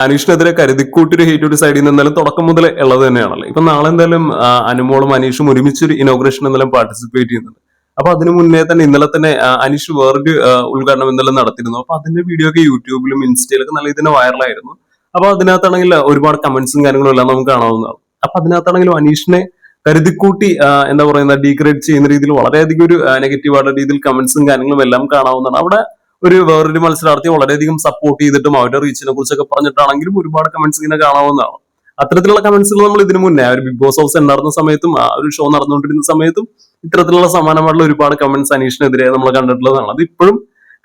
അനീഷിനെതിരെ കരുതിക്കൂട്ടൊരു hate ഒരു സൈഡിൽ നിന്ന് എന്തായാലും തുടക്കം മുതൽ ഉള്ളത് തന്നെയാണല്ലോ. ഇപ്പൊ നാളെ എന്തായാലും അനുമോളും അനീഷും ഒരുമിച്ചൊരു ഇനോഗ്രേഷൻ എന്തായാലും പാർട്ടിസിപ്പേറ്റ് ചെയ്യുന്നുണ്ട്. അപ്പൊ അതിനു മുന്നേ തന്നെ ഇന്നലെ തന്നെ അനീഷ് വേറൊരു ഉദ്ഘാടനം എന്തായാലും നടത്തിയിരുന്നു. അപ്പൊ അതിന്റെ വീഡിയോ ഒക്കെ യൂട്യൂബിലും ഇൻസ്റ്റയിലൊക്കെ നല്ല ഇതിന് വൈറലായിരുന്നു. അപ്പൊ അതിനകത്താണെങ്കിൽ ഒരുപാട് കമന്റ്സും കാര്യങ്ങളും എല്ലാം നമുക്ക് കാണാവുന്നതാണ്. അപ്പൊ അതിനകത്താണെങ്കിലും അനീഷിനെ കരുതിക്കൂട്ടി എന്താ പറയുക ഡീഗ്രേഡ് ചെയ്യുന്ന രീതിയിൽ വളരെയധികം ഒരു നെഗറ്റീവ് ആയിട്ടുള്ള രീതിയിൽ കമന്റ്സും കാര്യങ്ങളും എല്ലാം കാണാവുന്നതാണ്. അവിടെ ഒരു വേറൊരു മത്സരാർത്ഥിയെ വളരെയധികം സപ്പോർട്ട് ചെയ്തിട്ടും അവരുടെ റീച്ചിനെ കുറിച്ചൊക്കെ പറഞ്ഞിട്ടാണെങ്കിലും ഒരുപാട് കമന്റ്സ് ഇങ്ങനെ കാണാവുന്നതാണ്. അത്തരത്തിലുള്ള കമന്റ്സുകൾ നമ്മൾ ഇതിനു മുന്നേ ഒരു ബിഗ് ബോസ് ഹൗസ് ഉണ്ടായിരുന്ന സമയത്തും ആ ഒരു ഷോ നടന്നുകൊണ്ടിരുന്ന സമയത്തും ഇത്തരത്തിലുള്ള സമാനമായിട്ടുള്ള ഒരുപാട് കമന്റ്സ് അനീഷിനെതിരെ നമ്മൾ കണ്ടിട്ടുള്ളതാണ്. അത് ഇപ്പോഴും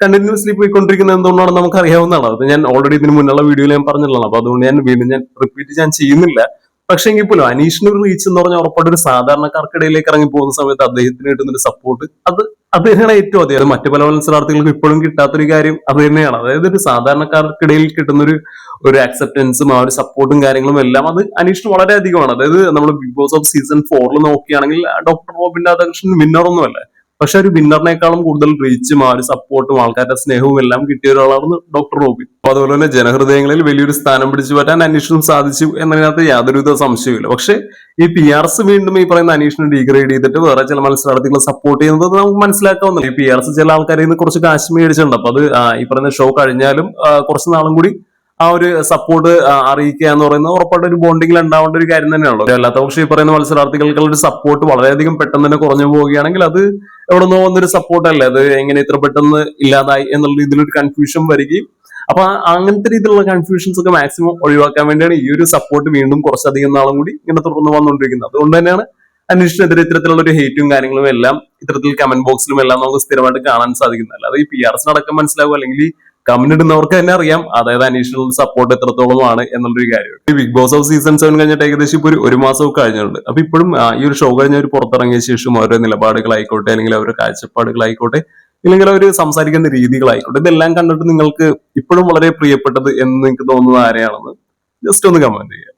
കണ്ടിന്യൂസ്ലി പോയിക്കൊണ്ടിരിക്കുന്നത് എന്തുകൊണ്ടാണെന്ന് നമുക്ക് അറിയാവുന്നതാണ്. അത് ഞാൻ ഓൾറെഡി ഇതിന് മുന്നുള്ള വീഡിയോയിൽ ഞാൻ പറഞ്ഞിട്ടുള്ളതാണ്. അപ്പൊ അതുകൊണ്ട് ഞാൻ വീണ്ടും റിപ്പീറ്റ് ഞാൻ ചെയ്യുന്നില്ല. പക്ഷെ എങ്കിൽ പോലും അനീഷിന് ഒരു റീച്ച് എന്ന് പറഞ്ഞാൽ ഉറപ്പായിട്ട് ഒരു സാധാരണക്കാർക്കിടയിലേക്ക് ഇറങ്ങി പോകുന്ന സമയത്ത് അദ്ദേഹത്തിന് കിട്ടുന്ന ഒരു സപ്പോർട്ട് അത് തന്നെയാണ് ഏറ്റവും അധികം. അത് മറ്റു പല മത്സരാർത്ഥികൾക്കും ഇപ്പോഴും കിട്ടാത്തൊരു കാര്യം അത് തന്നെയാണ്. അതായത് ഒരു സാധാരണക്കാർക്കിടയിൽ കിട്ടുന്ന ഒരു അക്സെപ്റ്റൻസും ആ ഒരു സപ്പോർട്ടും കാര്യങ്ങളും എല്ലാം അത് അനീഷിന് വളരെ അധികമാണ്. അതായത് നമ്മൾ ബിഗ് ബോസ് ഓഫ് സീസൺ 4 നോക്കുകയാണെങ്കിൽ ഡോക്ടർ റോബിൻ രാധാകൃഷ്ണൻ വിന്നർ ഒന്നുമല്ല. പക്ഷെ ഒരു വിന്നറിനേക്കാളും കൂടുതൽ റീച്ചും ആ ഒരു സപ്പോർട്ടും ആൾക്കാരുടെ സ്നേഹവും എല്ലാം കിട്ടിയ ഒരാളാണ് ഡോക്ടർ റോബിൻ. അപ്പൊ അതുപോലെ തന്നെ ജനഹൃദയങ്ങളിൽ വലിയൊരു സ്ഥാനം പിടിച്ചു പറ്റാൻ അനീഷിനും സാധിച്ചു എന്നതിനകത്ത് യാതൊരുവിധ സംശയമില്ല. പക്ഷെ ഈ PRs വീണ്ടും ഈ പറയുന്ന അനീഷിനെ ഡീഗ്രേഡ് ചെയ്തിട്ട് വേറെ ചില മത്സരാർത്ഥികളെ സപ്പോർട്ട് ചെയ്യുന്നത് നമുക്ക് മനസ്സിലാക്കാവുന്നില്ല. ഈ PRs ചില ആൾക്കാരിൽ നിന്ന് കുറച്ച് കാശ് മേടിച്ചിട്ടുണ്ട്. അപ്പൊ അത് ഈ പറയുന്ന ഷോ കഴിഞ്ഞാലും കുറച്ച് നാളും കൂടി ആ ഒരു സപ്പോർട്ട് അറിയിക്കുക എന്ന് പറയുന്നത് ഉറപ്പായിട്ട് ഒരു ബോണ്ടിങ്ങിൽ ഉണ്ടാവേണ്ട ഒരു കാര്യം തന്നെയാണല്ലോ. അല്ലാത്ത പക്ഷേ ഈ പറയുന്ന മത്സരാർത്ഥികൾക്കുള്ള ഒരു സപ്പോർട്ട് വളരെയധികം പെട്ടെന്ന് തന്നെ കുറഞ്ഞു പോവുകയാണെങ്കിൽ അത് എവിടെ നിന്നോ വന്നൊരു സപ്പോർട്ട് അല്ലേ, അത് എങ്ങനെ ഇത്ര പെട്ടെന്ന് ഇല്ലാതായി എന്നുള്ള രീതിയിലൊരു കൺഫ്യൂഷൻ വരികയും അപ്പൊ അങ്ങനത്തെ രീതിയിലുള്ള കൺഫ്യൂഷൻസ് ഒക്കെ മാക്സിമം ഒഴിവാക്കാൻ വേണ്ടിയാണ് ഈ ഒരു സപ്പോർട്ട് വീണ്ടും കുറച്ചധികം നാളും കൂടി ഇങ്ങനെ തുടർന്ന് വന്നുകൊണ്ടിരിക്കുന്നത്. അതുകൊണ്ട് തന്നെയാണ് അന്വേഷണത്തിനെതിരെ ഇത്തരത്തിലുള്ള ഒരു ഹേറ്റും കാര്യങ്ങളും എല്ലാം ഇത്തരത്തിൽ കമന്റ് ബോക്സിലും എല്ലാം നമുക്ക് സ്ഥിരമായിട്ട് കാണാൻ സാധിക്കുന്നത്. അല്ലാതെ ഈ PRs അടക്കം മനസ്സിലാവും അല്ലെങ്കിൽ ഈ കമന്റ് ഇടുന്നവർക്ക് തന്നെ അറിയാം അതായത് അനീഷിനുള്ള സപ്പോർട്ട് എത്രത്തോളമാണ് എന്നുള്ളൊരു കാര്യം. ഈ ബിഗ് ബോസ് ഓഫ് സീസൺ 7 കഴിഞ്ഞിട്ട് ഏകദേശം ഇപ്പൊ ഒരു മാസമൊക്കെ കഴിഞ്ഞിട്ടുണ്ട്. അപ്പൊ ഇപ്പോഴും ഈ ഒരു ഷോ കഴിഞ്ഞ ഒരു പുറത്തിറങ്ങിയ ശേഷം അവരുടെ നിലപാടുകളായിക്കോട്ടെ അല്ലെങ്കിൽ അവരുടെ കാഴ്ചപ്പാടുകളായിക്കോട്ടെ ഇല്ലെങ്കിൽ അവർ സംസാരിക്കുന്ന രീതികളായിക്കോട്ടെ ഇതെല്ലാം കണ്ടിട്ട് നിങ്ങൾക്ക് ഇപ്പോഴും വളരെ പ്രിയപ്പെട്ടത് എന്ന് നിങ്ങൾക്ക് തോന്നുന്നത് ആരെയാണെന്ന് ജസ്റ്റ് ഒന്ന് കമന്റ് ചെയ്യുക.